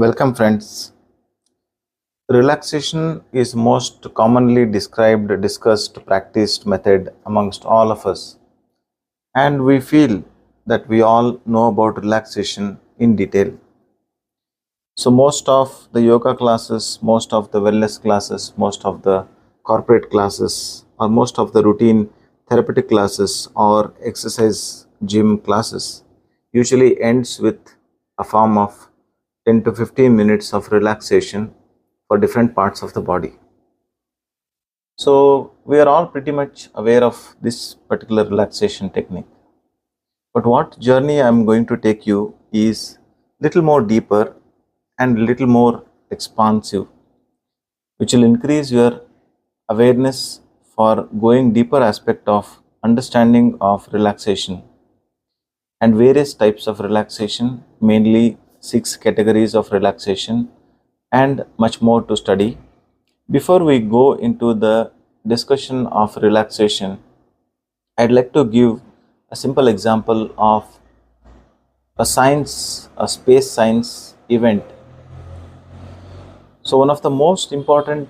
Welcome, friends. Relaxation is most commonly described, discussed, practiced method amongst all of us, and we feel that we all know about relaxation in detail. So, most of the yoga classes, most of the wellness classes, most of the corporate classes, or most of the routine therapeutic classes or exercise gym classes usually ends with a form of 10 to 15 minutes of relaxation for different parts of the body. So, we are all pretty much aware of this particular relaxation technique. But what journey I am going to take you is little more deeper and little more expansive, which will increase your awareness for going deeper aspect of understanding of relaxation and various types of relaxation, mainly 6 categories of relaxation and much more to study. Before we go into the discussion of relaxation, I'd like to give a simple example of a space science event. So one of the most important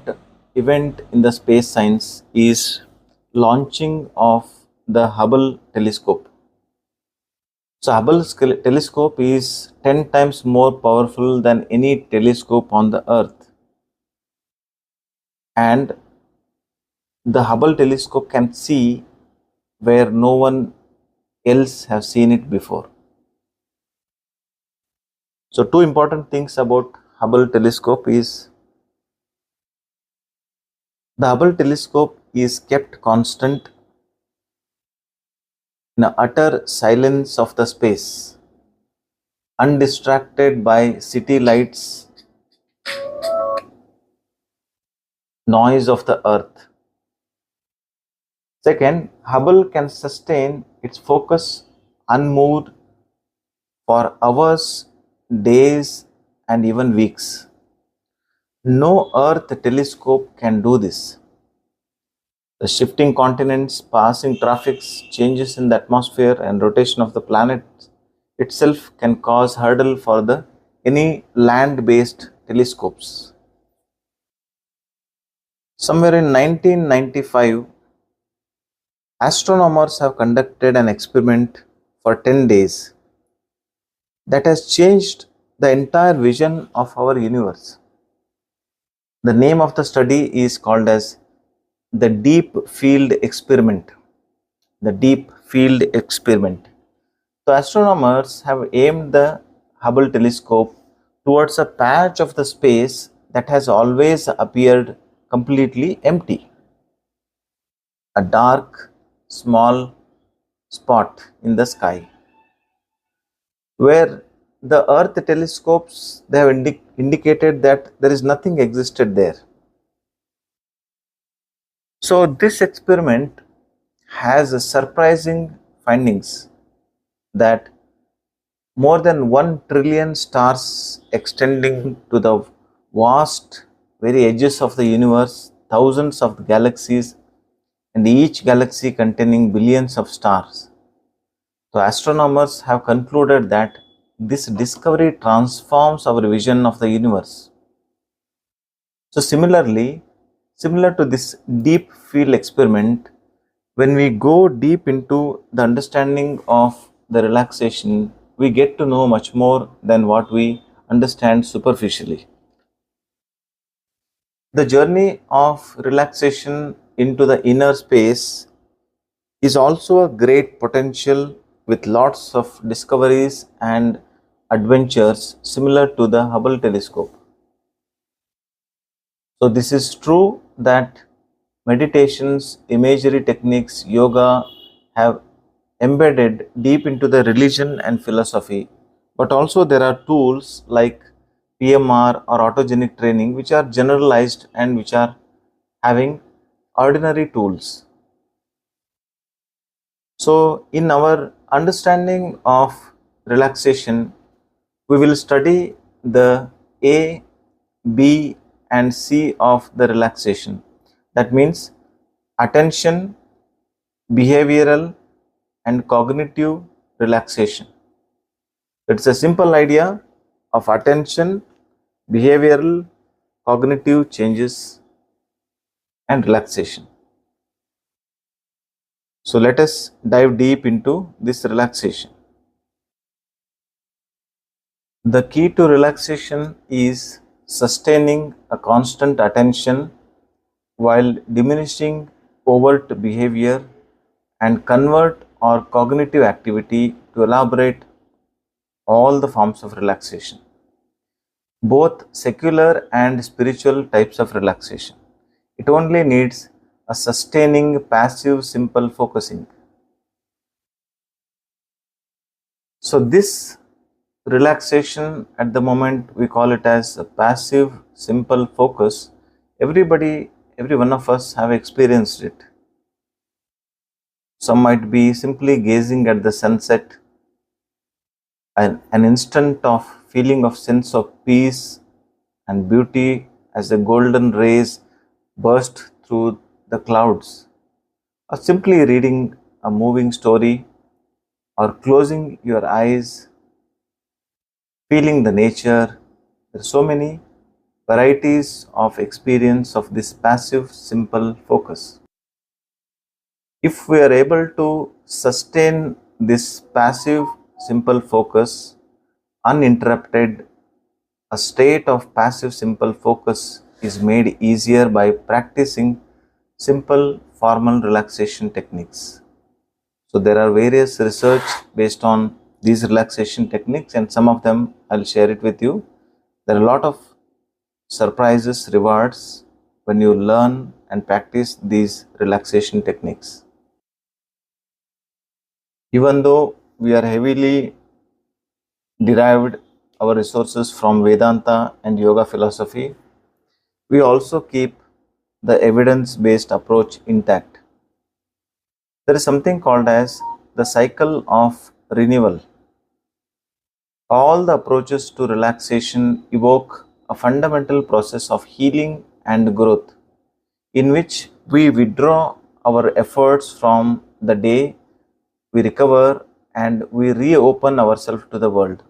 event in the space science is launching of the Hubble telescope. So telescope is 10 times more powerful than any telescope on the earth, and the Hubble telescope can see where no one else have seen it before. So two important things about Hubble telescope is the Hubble telescope is kept constant in the utter silence of the space, undistracted by city lights, noise of the earth. Second, Hubble can sustain its focus unmoved for hours, days, and even weeks. No Earth telescope can do this. The shifting continents, passing traffics, changes in the atmosphere, and rotation of the planet itself can cause hurdle for the any land-based telescopes. Somewhere in 1995, astronomers have conducted an experiment for 10 days that has changed the entire vision of our universe. The name of the study is called as the Deep Field Experiment. The Deep Field Experiment. So astronomers have aimed the Hubble telescope towards a patch of the space that has always appeared completely empty. A dark, small spot in the sky, where the Earth telescopes they have indicated that there is nothing existed there. So this experiment has a surprising findings that more than 1 trillion stars extending to the vast very edges of the universe, thousands of galaxies, and each galaxy containing billions of stars. So astronomers have concluded that this discovery transforms our vision of the universe. So similar to this deep field experiment, when we go deep into the understanding of the relaxation, we get to know much more than what we understand superficially. The journey of relaxation into the inner space is also a great potential with lots of discoveries and adventures similar to the Hubble telescope. So this is true that meditations, imagery techniques, yoga have embedded deep into the religion and philosophy, but also there are tools like PMR or autogenic training which are generalized and which are having ordinary tools. So in our understanding of relaxation, we will study the A, B and C of the relaxation. That means attention, behavioral and cognitive relaxation. It's a simple idea of attention, behavioral, cognitive changes, and relaxation. So let us dive deep into this relaxation. The key to relaxation is sustaining a constant attention while diminishing overt behavior and convert our cognitive activity to elaborate all the forms of relaxation, both secular and spiritual types of relaxation. It only needs a sustaining, passive, simple focusing. So, this relaxation at the moment we call it as a passive, simple focus. Every one of us have experienced it. Some might be simply gazing at the sunset, an instant of feeling of sense of peace and beauty as the golden rays burst through the clouds, or simply reading a moving story, or closing your eyes, feeling the nature. There are so many varieties of experience of this passive, simple focus. If we are able to sustain this passive, simple focus uninterrupted, a state of passive, simple focus is made easier by practicing simple formal relaxation techniques. So there are various research based on these relaxation techniques, and some of them I'll share it with you. There are a lot of surprises, rewards when you learn and practice these relaxation techniques. Even though we are heavily derived our resources from Vedanta and yoga philosophy, we also keep the evidence-based approach intact. There is something called as the cycle of renewal. All the approaches to relaxation evoke a fundamental process of healing and growth, in which we withdraw our efforts from the day, we recover, and we reopen ourselves to the world.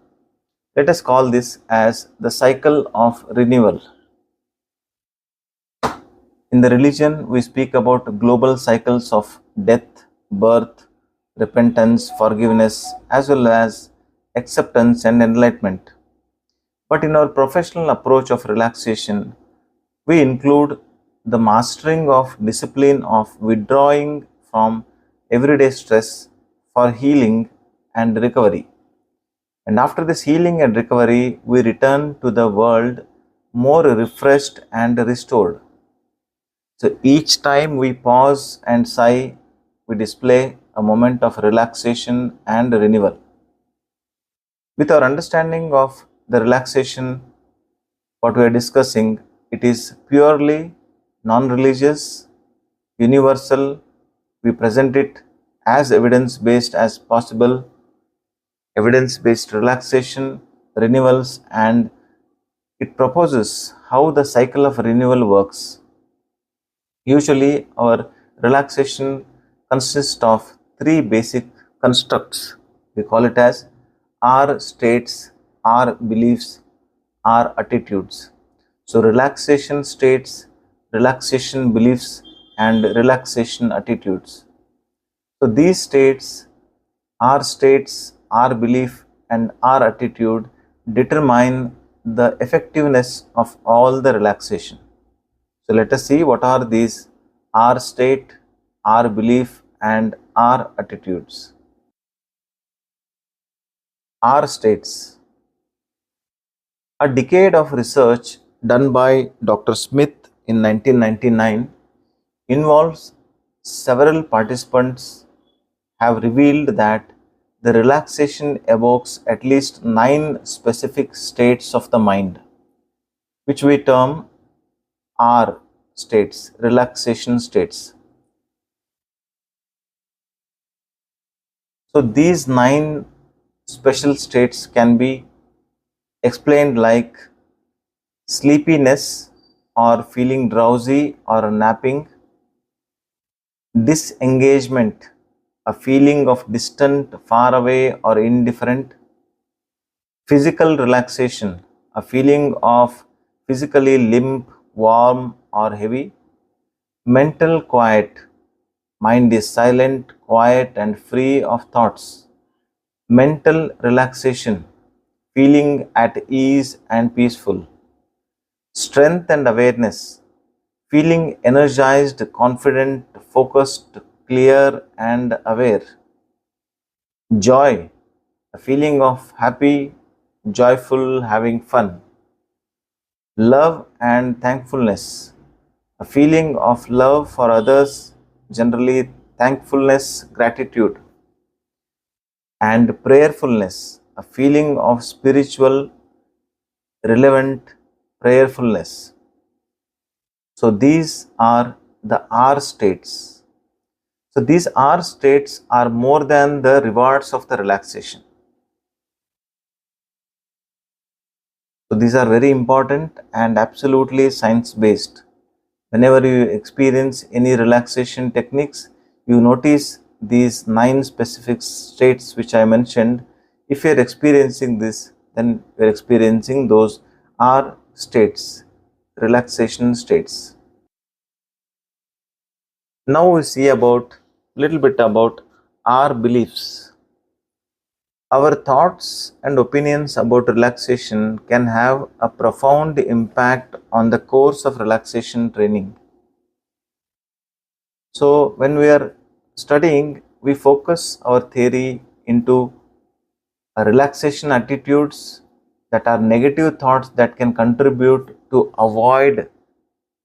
Let us call this as the cycle of renewal. In the religion, we speak about global cycles of death, birth, repentance, forgiveness, as well as acceptance and enlightenment. But in our professional approach of relaxation, we include the mastering of discipline of withdrawing from everyday stress for healing and recovery. And after this healing and recovery, we return to the world more refreshed and restored. So each time we pause and sigh, we display a moment of relaxation and renewal. With our understanding of the relaxation, what we are discussing, it is purely non-religious, universal. We present it as evidence-based as possible, evidence-based relaxation, renewals, and it proposes how the cycle of renewal works. Usually, our relaxation consists of three basic constructs. We call it as R states, R beliefs, R attitudes. So, relaxation states, relaxation beliefs, and relaxation attitudes. So, these states, R belief, and R attitude determine the effectiveness of all the relaxation. So let us see what are these R state, R belief, and R attitudes. R states. A decade of research done by Dr. Smith in 1999 involves several participants have revealed that the relaxation evokes at least 9 specific states of the mind, which we term R states, relaxation states. So these 9 special states can be explained like sleepiness or feeling drowsy or napping, disengagement, a feeling of distant, far away or indifferent, physical relaxation, a feeling of physically limp, warm, or heavy. Mental quiet, mind is silent, quiet, and free of thoughts. Mental relaxation, feeling at ease and peaceful. Strength and awareness, feeling energized, confident, focused, clear, and aware. Joy, a feeling of happy, joyful, having fun. Love and thankfulness, a feeling of love for others, generally thankfulness, gratitude. And prayerfulness, a feeling of spiritual, relevant prayerfulness. So these are the R states. So these R states are more than the rewards of the relaxation. So these are very important and absolutely science based. Whenever you experience any relaxation techniques, you notice these 9 specific states which I mentioned. If you are experiencing this, then you are experiencing those R states, relaxation states. Now we see about little bit about our beliefs. Our thoughts and opinions about relaxation can have a profound impact on the course of relaxation training. So when we are studying, we focus our theory into relaxation attitudes that are negative thoughts that can contribute to avoid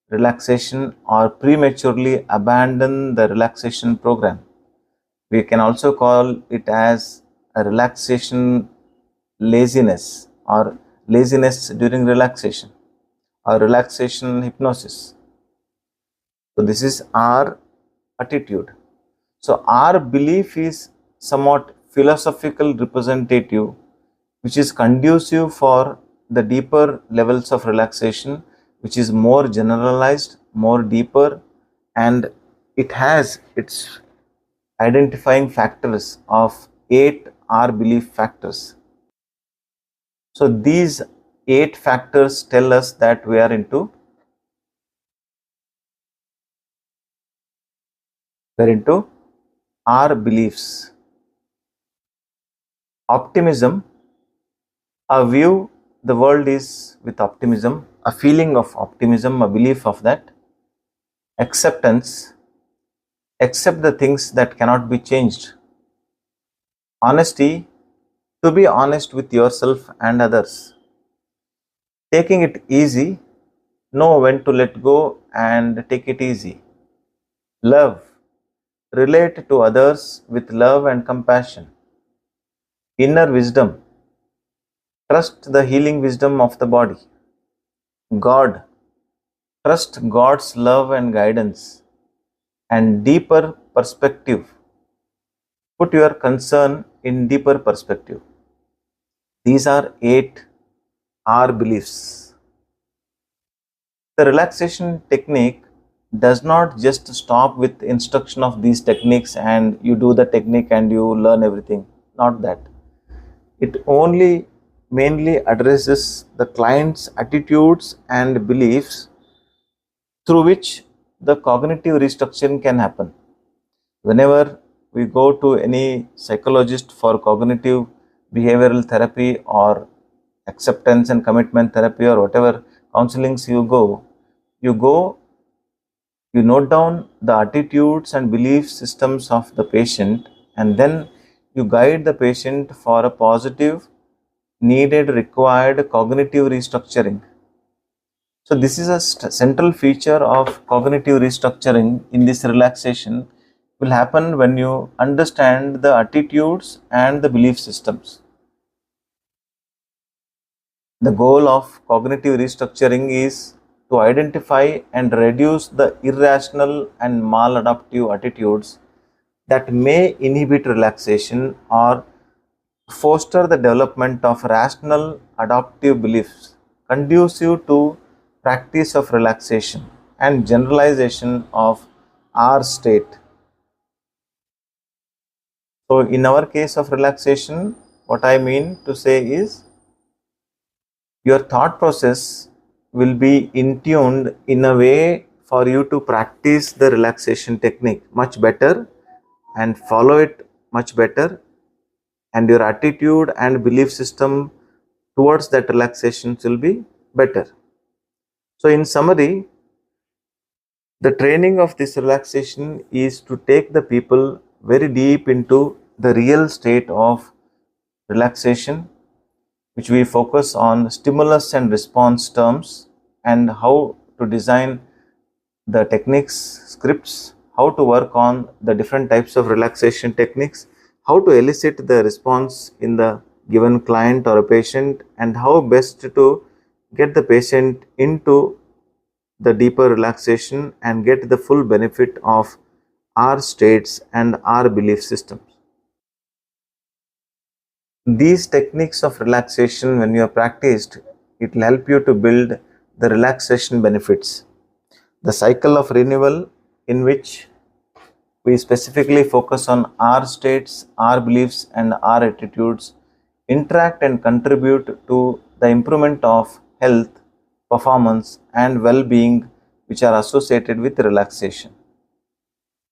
relaxation or prematurely abandon the relaxation program. We can also call it as a relaxation laziness or laziness during relaxation or relaxation hypnosis. So this is our attitude. So our belief is somewhat philosophical representative, which is conducive for the deeper levels of relaxation, which is more generalized, more deeper, and it has its identifying factors of 8 R belief factors. So these 8 factors tell us that we are into our beliefs. Optimism, a view the world is with optimism, a feeling of optimism, a belief of that. Acceptance, accept the things that cannot be changed. Honesty, to be honest with yourself and others. Taking it easy, know when to let go and take it easy. Love, relate to others with love and compassion. Inner wisdom, trust the healing wisdom of the body. God, trust God's love and guidance. And deeper perspective, put your concern in deeper perspective. These are 8 R beliefs. The relaxation technique does not just stop with instruction of these techniques and you do the technique and you learn everything. Not that. It only mainly addresses the client's attitudes and beliefs through which the cognitive restructuring can happen. Whenever we go to any psychologist for cognitive behavioral therapy or acceptance and commitment therapy or whatever counselings you go, you note down the attitudes and belief systems of the patient, and then you guide the patient for a positive, needed, required cognitive restructuring. So this is a central feature of cognitive restructuring in this relaxation will happen when you understand the attitudes and the belief systems. The goal of cognitive restructuring is to identify and reduce the irrational and maladaptive attitudes that may inhibit relaxation or foster the development of rational adaptive beliefs conducive to practice of relaxation and generalization of our state. So in our case of relaxation, what I mean to say is your thought process will be in tuned in a way for you to practice the relaxation technique much better and follow it much better, and your attitude and belief system towards that relaxation will be better. So in summary, the training of this relaxation is to take the people very deep into the real state of relaxation, which we focus on stimulus and response terms and how to design the techniques, scripts, how to work on the different types of relaxation techniques, how to elicit the response in the given client or a patient, and how best to get the patient into the deeper relaxation and get the full benefit of our states and our belief systems. These techniques of relaxation, when you are practiced, it will help you to build the relaxation benefits. The cycle of renewal, in which we specifically focus on our states, our beliefs, and our attitudes, interact and contribute to the improvement of health, performance, and well being, which are associated with relaxation.